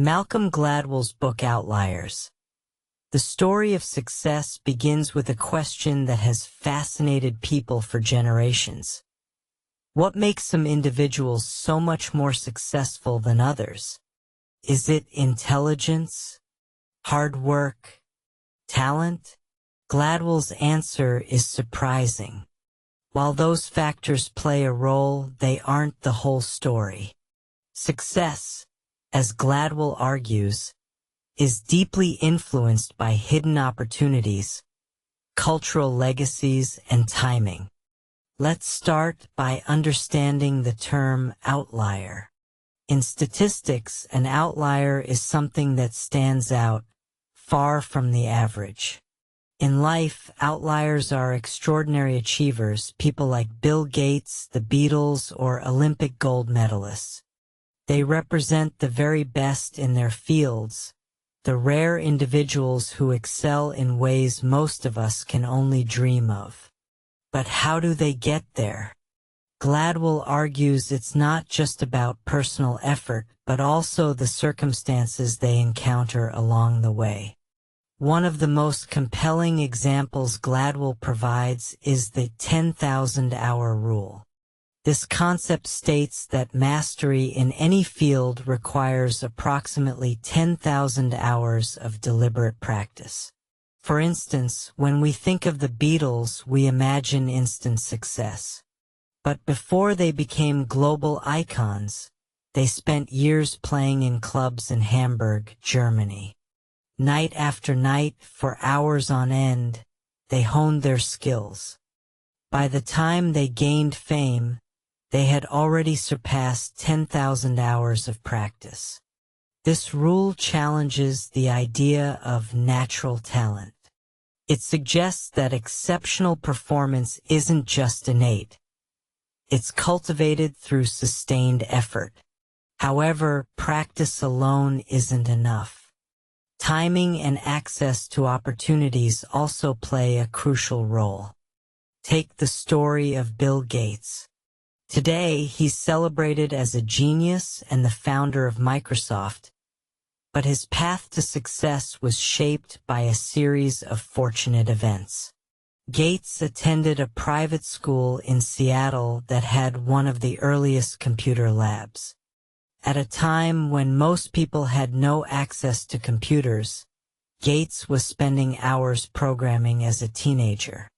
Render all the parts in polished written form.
Malcolm Gladwell's book Outliers. The story of success begins with a question that has fascinated people for generations. What makes some individuals so much more successful than others? Is it intelligence, hard work, talent? Gladwell's answer is surprising. While those factors play a role, they aren't the whole story. Success, as Gladwell argues, is deeply influenced by hidden opportunities, cultural legacies, and timing. Let's start by understanding the term outlier. In statistics, an outlier is something that stands out, far from the average. In life, outliers are extraordinary achievers, people like Bill Gates, the Beatles, or Olympic gold medalists. They represent the very best in their fields, the rare individuals who excel in ways most of us can only dream of. But how do they get there? Gladwell argues it's not just about personal effort, but also the circumstances they encounter along the way. One of the most compelling examples Gladwell provides is the 10,000-hour rule. This concept states that mastery in any field requires approximately 10,000 hours of deliberate practice. For instance, when we think of the Beatles, we imagine instant success. But before they became global icons, they spent years playing in clubs in Hamburg, Germany. Night after night, for hours on end, they honed their skills. By the time they gained fame, they had already surpassed 10,000 hours of practice. This rule challenges the idea of natural talent. It suggests that exceptional performance isn't just innate. It's cultivated through sustained effort. However, practice alone isn't enough. Timing and access to opportunities also play a crucial role. Take the story of Bill Gates. Today, he's celebrated as a genius and the founder of Microsoft, but his path to success was shaped by a series of fortunate events. Gates attended a private school in Seattle that had one of the earliest computer labs. At a time when most people had no access to computers, Gates was spending hours programming as a teenager.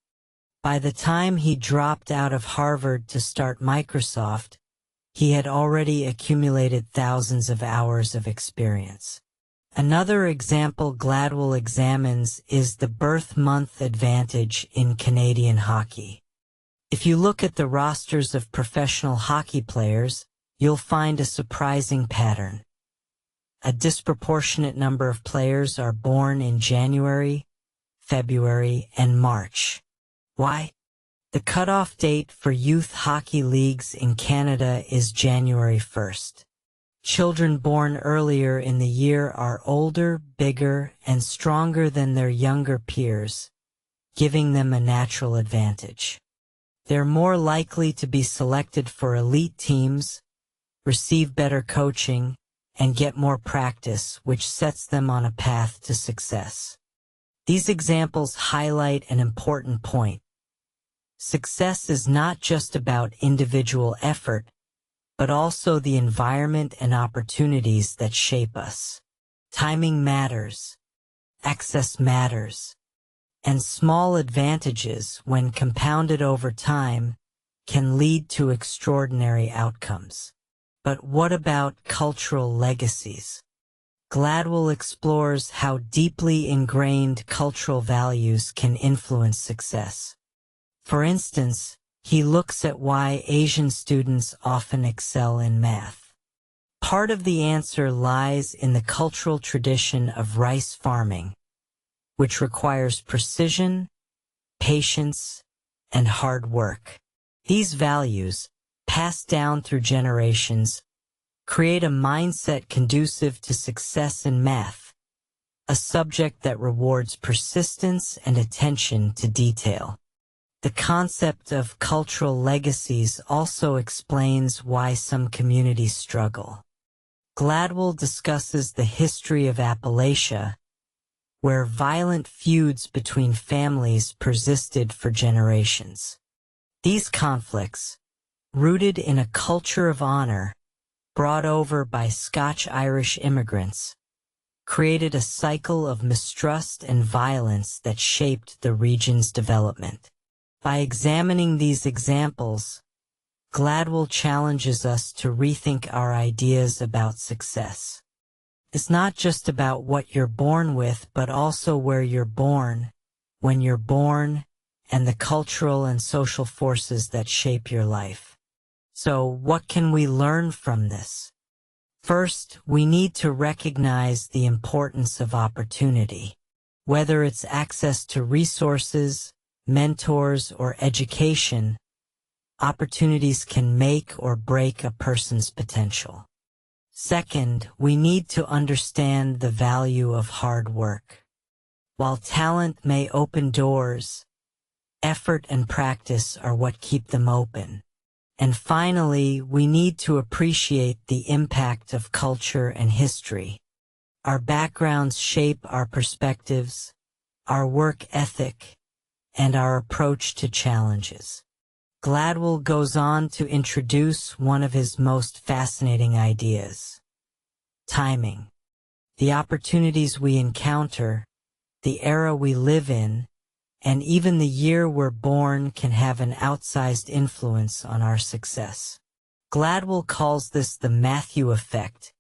By the time he dropped out of Harvard to start Microsoft, he had already accumulated thousands of hours of experience. Another example Gladwell examines is the birth month advantage in Canadian hockey. If you look at the rosters of professional hockey players, you'll find a surprising pattern. A disproportionate number of players are born in January, February, and March. Why? The cutoff date for youth hockey leagues in Canada is January 1st. Children born earlier in the year are older, bigger, and stronger than their younger peers, giving them a natural advantage. They're more likely to be selected for elite teams, receive better coaching, and get more practice, which sets them on a path to success. These examples highlight an important point. Success is not just about individual effort, but also the environment and opportunities that shape us. Timing matters, access matters, and small advantages, when compounded over time, can lead to extraordinary outcomes. But what about cultural legacies? Gladwell explores how deeply ingrained cultural values can influence success. For instance, he looks at why Asian students often excel in math. Part of the answer lies in the cultural tradition of rice farming, which requires precision, patience, and hard work. These values, passed down through generations, create a mindset conducive to success in math, a subject that rewards persistence and attention to detail. The concept of cultural legacies also explains why some communities struggle. Gladwell discusses the history of Appalachia, where violent feuds between families persisted for generations. These conflicts, rooted in a culture of honor, brought over by Scotch-Irish immigrants, created a cycle of mistrust and violence that shaped the region's development. By examining these examples, Gladwell challenges us to rethink our ideas about success. It's not just about what you're born with, but also where you're born, when you're born, and the cultural and social forces that shape your life. So, what can we learn from this? First, we need to recognize the importance of opportunity. Whether it's access to resources, mentors, or education, opportunities can make or break a person's potential. Second, we need to understand the value of hard work. While talent may open doors, effort and practice are what keep them open. And finally, we need to appreciate the impact of culture and history. Our backgrounds shape our perspectives, our work ethic, and our approach to challenges. Gladwell goes on to introduce one of his most fascinating ideas: timing. The opportunities we encounter, the era we live in, and even the year we're born can have an outsized influence on our success. Gladwell calls this the Matthew effect,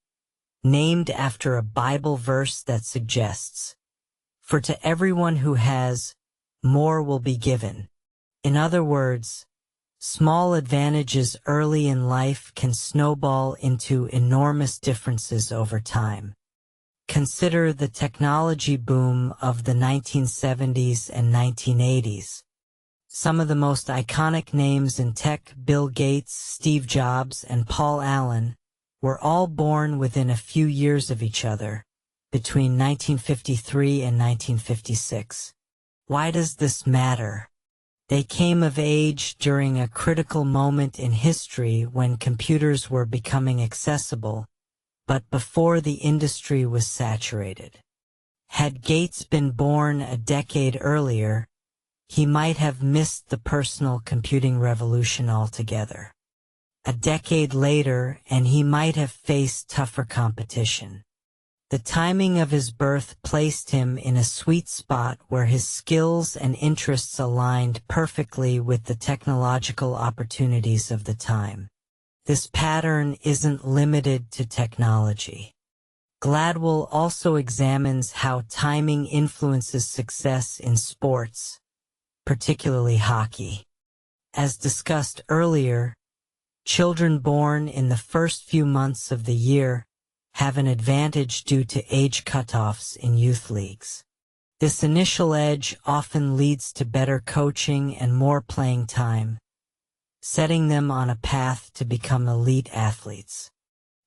named after a Bible verse that suggests, "For to everyone who has, more will be given." In other words, small advantages early in life can snowball into enormous differences over time. Consider the technology boom of the 1970s and 1980s. Some of the most iconic names in tech, Bill Gates, Steve Jobs, and Paul Allen, were all born within a few years of each other, between 1953 and 1956. Why does this matter? They came of age during a critical moment in history when computers were becoming accessible, but before the industry was saturated. Had Gates been born a decade earlier, he might have missed the personal computing revolution altogether. A decade later, and he might have faced tougher competition. The timing of his birth placed him in a sweet spot where his skills and interests aligned perfectly with the technological opportunities of the time. This pattern isn't limited to technology. Gladwell also examines how timing influences success in sports, particularly hockey. As discussed earlier, children born in the first few months of the year have an advantage due to age cutoffs in youth leagues. This initial edge often leads to better coaching and more playing time, setting them on a path to become elite athletes.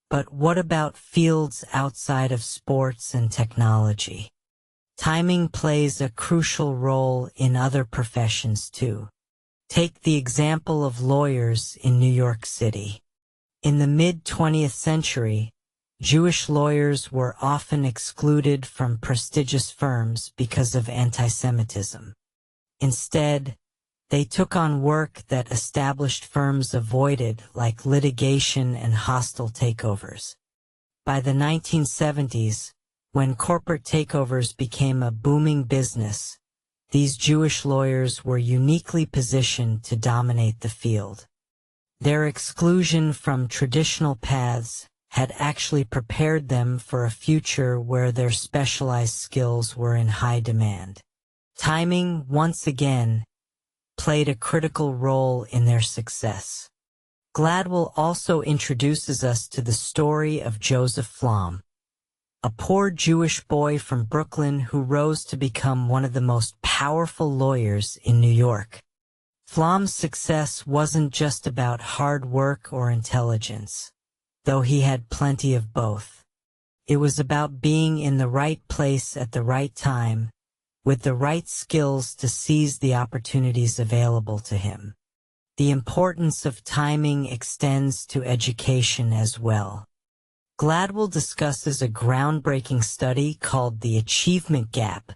But what about fields outside of sports and technology? Timing plays a crucial role in other professions too. Take the example of lawyers in New York City. In the mid-20th century, Jewish lawyers were often excluded from prestigious firms because of anti-Semitism. Instead, they took on work that established firms avoided, like litigation and hostile takeovers. By the 1970s, when corporate takeovers became a booming business, these Jewish lawyers were uniquely positioned to dominate the field. Their exclusion from traditional paths had actually prepared them for a future where their specialized skills were in high demand. Timing, once again, played a critical role in their success. Gladwell also introduces us to the story of Joseph Flom, a poor Jewish boy from Brooklyn who rose to become one of the most powerful lawyers in New York. Flom's success wasn't just about hard work or intelligence, though he had plenty of both. It was about being in the right place at the right time, with the right skills to seize the opportunities available to him. The importance of timing extends to education as well. Gladwell discusses a groundbreaking study called the Achievement Gap,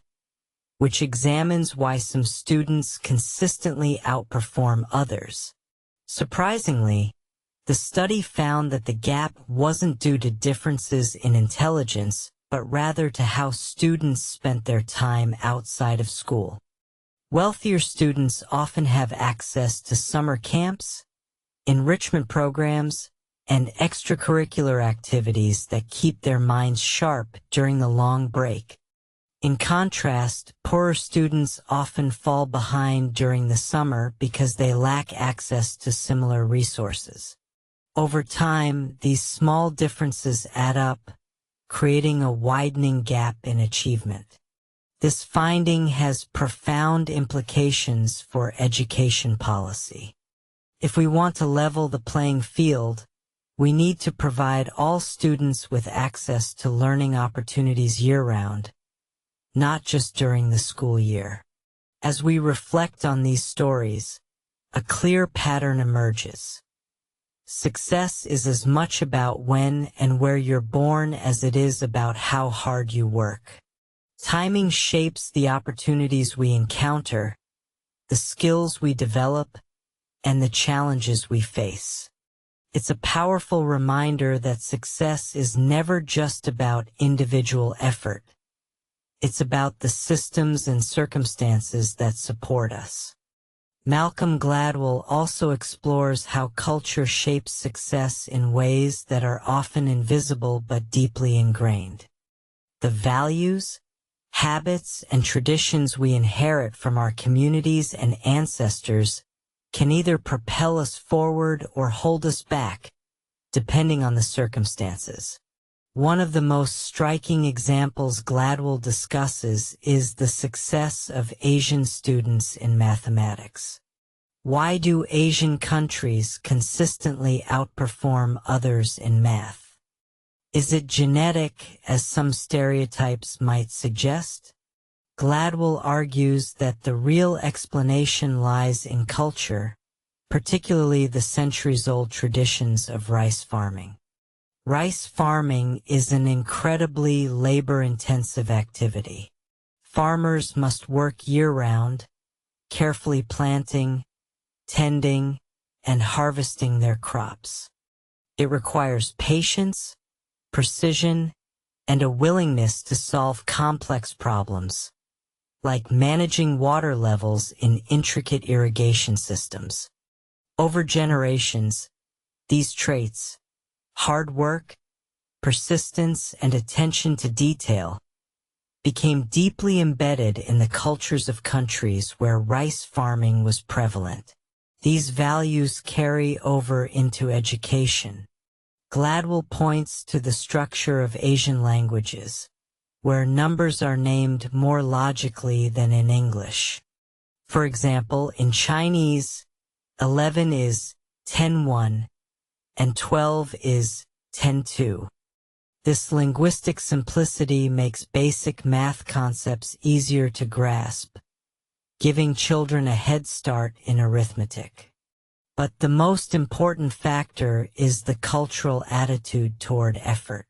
which examines why some students consistently outperform others. Surprisingly, the study found that the gap wasn't due to differences in intelligence, but rather to how students spent their time outside of school. Wealthier students often have access to summer camps, enrichment programs, and extracurricular activities that keep their minds sharp during the long break. In contrast, poorer students often fall behind during the summer because they lack access to similar resources. Over time, these small differences add up, creating a widening gap in achievement. This finding has profound implications for education policy. If we want to level the playing field, we need to provide all students with access to learning opportunities year-round, not just during the school year. As we reflect on these stories, a clear pattern emerges. Success is as much about when and where you're born as it is about how hard you work. Timing shapes the opportunities we encounter, the skills we develop, and the challenges we face. It's a powerful reminder that success is never just about individual effort. It's about the systems and circumstances that support us. Malcolm Gladwell also explores how culture shapes success in ways that are often invisible but deeply ingrained. The values, habits, and traditions we inherit from our communities and ancestors can either propel us forward or hold us back, depending on the circumstances. One of the most striking examples Gladwell discusses is the success of Asian students in mathematics. Why do Asian countries consistently outperform others in math? Is it genetic, as some stereotypes might suggest? Gladwell argues that the real explanation lies in culture, particularly the centuries-old traditions of rice farming. Rice farming is an incredibly labor-intensive activity. Farmers must work year-round, carefully planting, tending, and harvesting their crops. It requires patience, precision, and a willingness to solve complex problems, like managing water levels in intricate irrigation systems. Over generations, these traits, hard work, persistence, and attention to detail, became deeply embedded in the cultures of countries where rice farming was prevalent. These values carry over into education. Gladwell points to the structure of Asian languages, where numbers are named more logically than in English. For example, in Chinese, 11 is 10-1, and 12 is 10-2. This linguistic simplicity makes basic math concepts easier to grasp, giving children a head start in arithmetic. But the most important factor is the cultural attitude toward effort.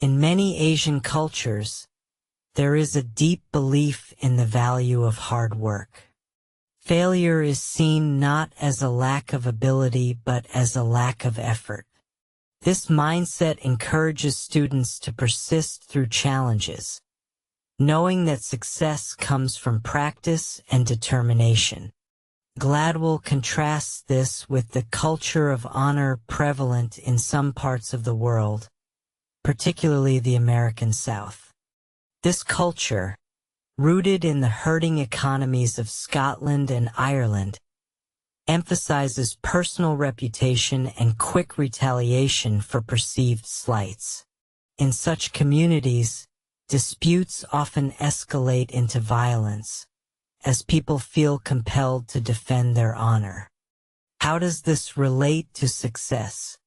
In many Asian cultures, there is a deep belief in the value of hard work. Failure is seen not as a lack of ability but as a lack of effort. This mindset encourages students to persist through challenges, knowing that success comes from practice and determination. Gladwell contrasts this with the culture of honor prevalent in some parts of the world, particularly the American South. This culture, rooted in the herding economies of Scotland and Ireland, emphasizes personal reputation and quick retaliation for perceived slights. In such communities, disputes often escalate into violence, as people feel compelled to defend their honor. How does this relate to success?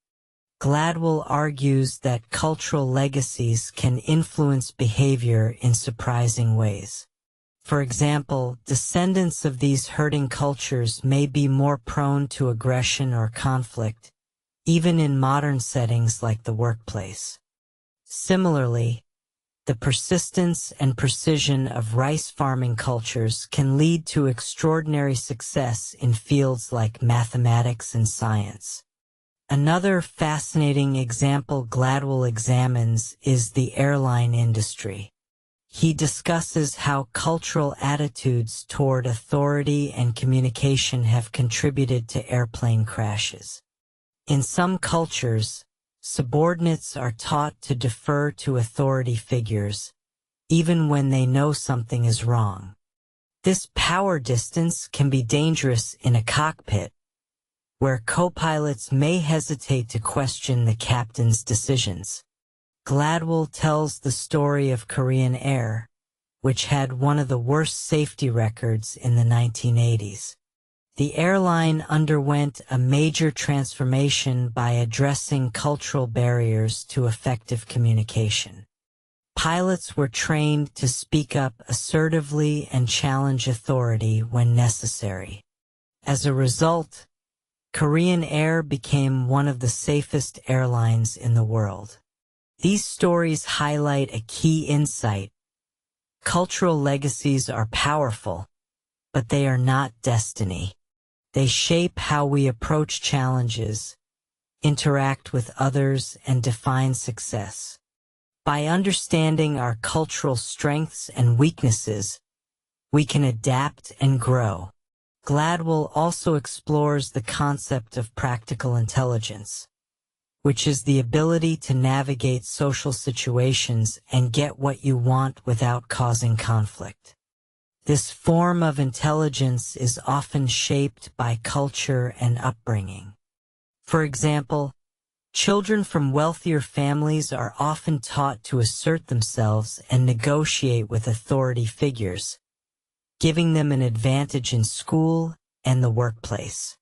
Gladwell argues that cultural legacies can influence behavior in surprising ways. For example, descendants of these herding cultures may be more prone to aggression or conflict, even in modern settings like the workplace. Similarly, the persistence and precision of rice farming cultures can lead to extraordinary success in fields like mathematics and science. Another fascinating example Gladwell examines is the airline industry. He discusses how cultural attitudes toward authority and communication have contributed to airplane crashes. In some cultures, subordinates are taught to defer to authority figures, even when they know something is wrong. This power distance can be dangerous in a cockpit, where co-pilots may hesitate to question the captain's decisions. Gladwell tells the story of Korean Air, which had one of the worst safety records in the 1980s. The airline underwent a major transformation by addressing cultural barriers to effective communication. Pilots were trained to speak up assertively and challenge authority when necessary. As a result, Korean Air became one of the safest airlines in the world. These stories highlight a key insight. Cultural legacies are powerful, but they are not destiny. They shape how we approach challenges, interact with others, and define success. By understanding our cultural strengths and weaknesses, we can adapt and grow. Gladwell also explores the concept of practical intelligence, which is the ability to navigate social situations and get what you want without causing conflict. This form of intelligence is often shaped by culture and upbringing. For example, children from wealthier families are often taught to assert themselves and negotiate with authority figures, giving them an advantage in school and the workplace.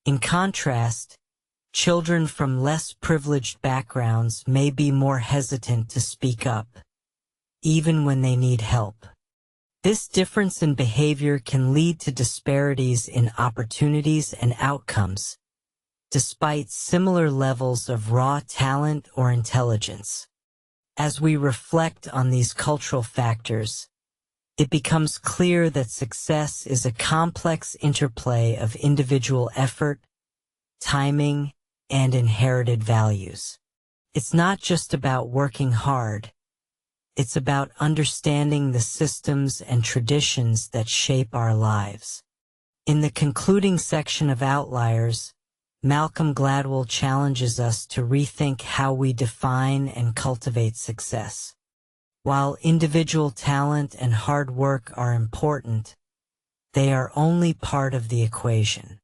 In contrast, children from less privileged backgrounds may be more hesitant to speak up, even when they need help. This difference in behavior can lead to disparities in opportunities and outcomes, despite similar levels of raw talent or intelligence. As we reflect on these cultural factors, it becomes clear that success is a complex interplay of individual effort, timing, and inherited values. It's not just about working hard. It's about understanding the systems and traditions that shape our lives. In the concluding section of Outliers, Malcolm Gladwell challenges us to rethink how we define and cultivate success. While individual talent and hard work are important, they are only part of the equation.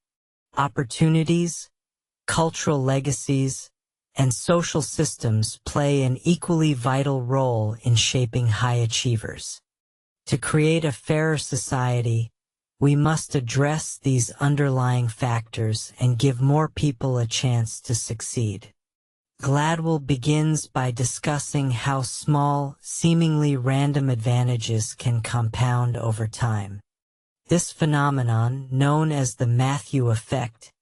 Opportunities, cultural legacies, and social systems play an equally vital role in shaping high achievers. To create a fairer society, we must address these underlying factors and give more people a chance to succeed. Gladwell begins by discussing how small, seemingly random advantages can compound over time. This phenomenon, known as the Matthew effect,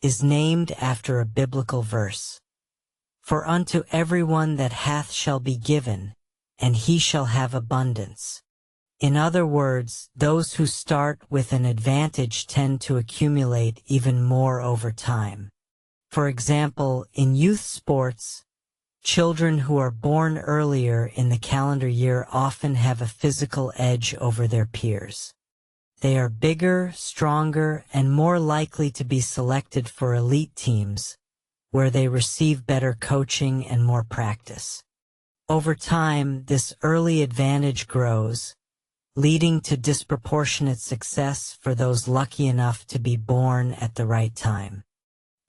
is named after a biblical verse. For unto everyone that hath shall be given, and he shall have abundance. In other words, those who start with an advantage tend to accumulate even more over time. For example, in youth sports, children who are born earlier in the calendar year often have a physical edge over their peers. They are bigger, stronger, and more likely to be selected for elite teams, where they receive better coaching and more practice. Over time, this early advantage grows, leading to disproportionate success for those lucky enough to be born at the right time.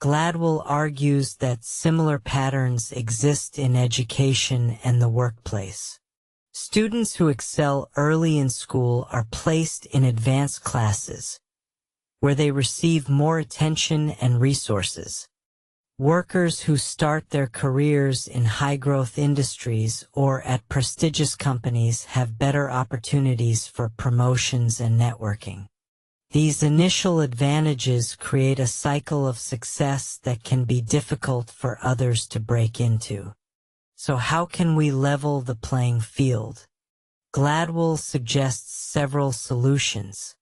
Gladwell argues that similar patterns exist in education and the workplace. Students who excel early in school are placed in advanced classes, where they receive more attention and resources. Workers who start their careers in high-growth industries or at prestigious companies have better opportunities for promotions and networking. These initial advantages create a cycle of success that can be difficult for others to break into. So how can we level the playing field? Gladwell suggests several solutions.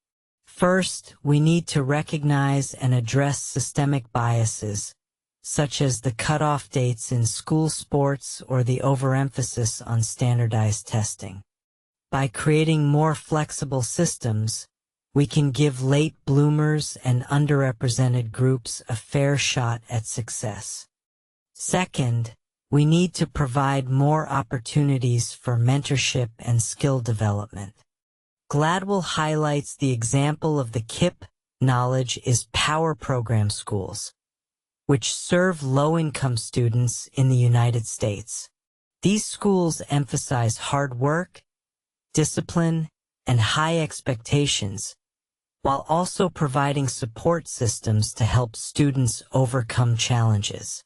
First, we need to recognize and address systemic biases, such as the cutoff dates in school sports or the overemphasis on standardized testing. By creating more flexible systems, we can give late bloomers and underrepresented groups a fair shot at success. Second, we need to provide more opportunities for mentorship and skill development. Gladwell highlights the example of the KIPP Knowledge is Power program schools, which serve low-income students in the United States. These schools emphasize hard work, discipline, and high expectations, while also providing support systems to help students overcome challenges.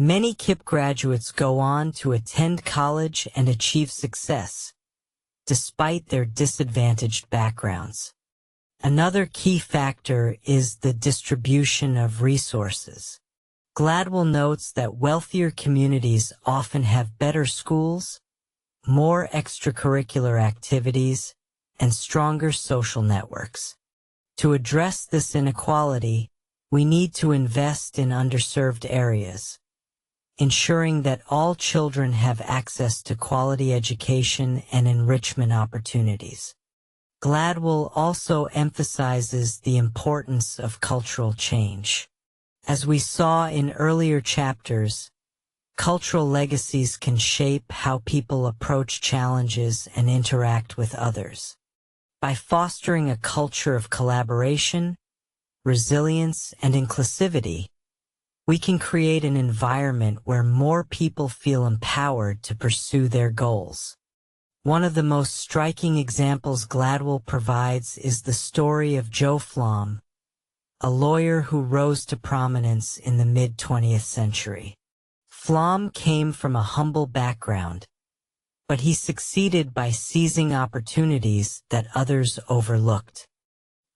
Many KIPP graduates go on to attend college and achieve success, despite their disadvantaged backgrounds. Another key factor is the distribution of resources. Gladwell notes that wealthier communities often have better schools, more extracurricular activities, and stronger social networks. To address this inequality, we need to invest in underserved areas, ensuring that all children have access to quality education and enrichment opportunities. Gladwell also emphasizes the importance of cultural change. As we saw in earlier chapters, cultural legacies can shape how people approach challenges and interact with others. By fostering a culture of collaboration, resilience, and inclusivity, we can create an environment where more people feel empowered to pursue their goals. One of the most striking examples Gladwell provides is the story of Joe Flom, a lawyer who rose to prominence in the mid-20th century. Flom came from a humble background, but he succeeded by seizing opportunities that others overlooked.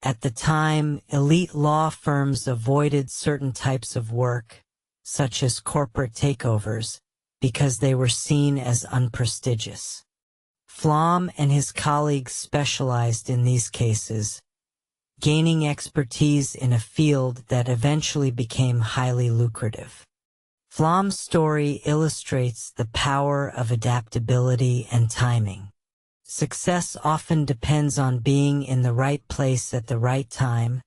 At the time, elite law firms avoided certain types of work, such as corporate takeovers, because they were seen as unprestigious. Flom and his colleagues specialized in these cases, gaining expertise in a field that eventually became highly lucrative. Flom's story illustrates the power of adaptability and timing. Success often depends on being in the right place at the right time,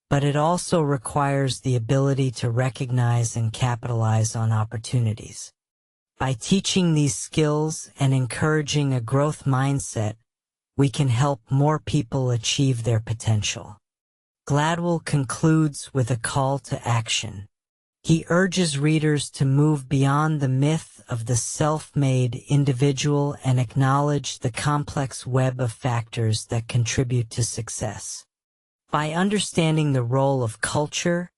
but it also requires the ability to recognize and capitalize on opportunities. By teaching these skills and encouraging a growth mindset, we can help more people achieve their potential. Gladwell concludes with a call to action. He urges readers to move beyond the myth of the self-made individual and acknowledge the complex web of factors that contribute to success. By understanding the role of culture,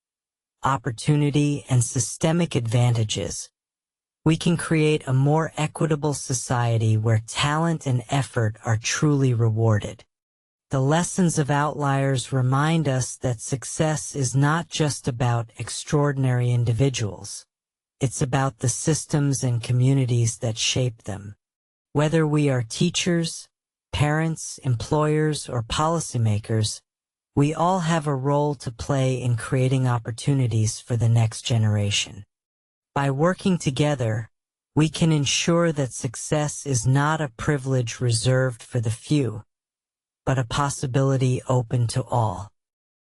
opportunity, and systemic advantages, we can create a more equitable society where talent and effort are truly rewarded. The lessons of Outliers remind us that success is not just about extraordinary individuals. It's about the systems and communities that shape them. Whether we are teachers, parents, employers, or policymakers, we all have a role to play in creating opportunities for the next generation. By working together, we can ensure that success is not a privilege reserved for the few, but a possibility open to all.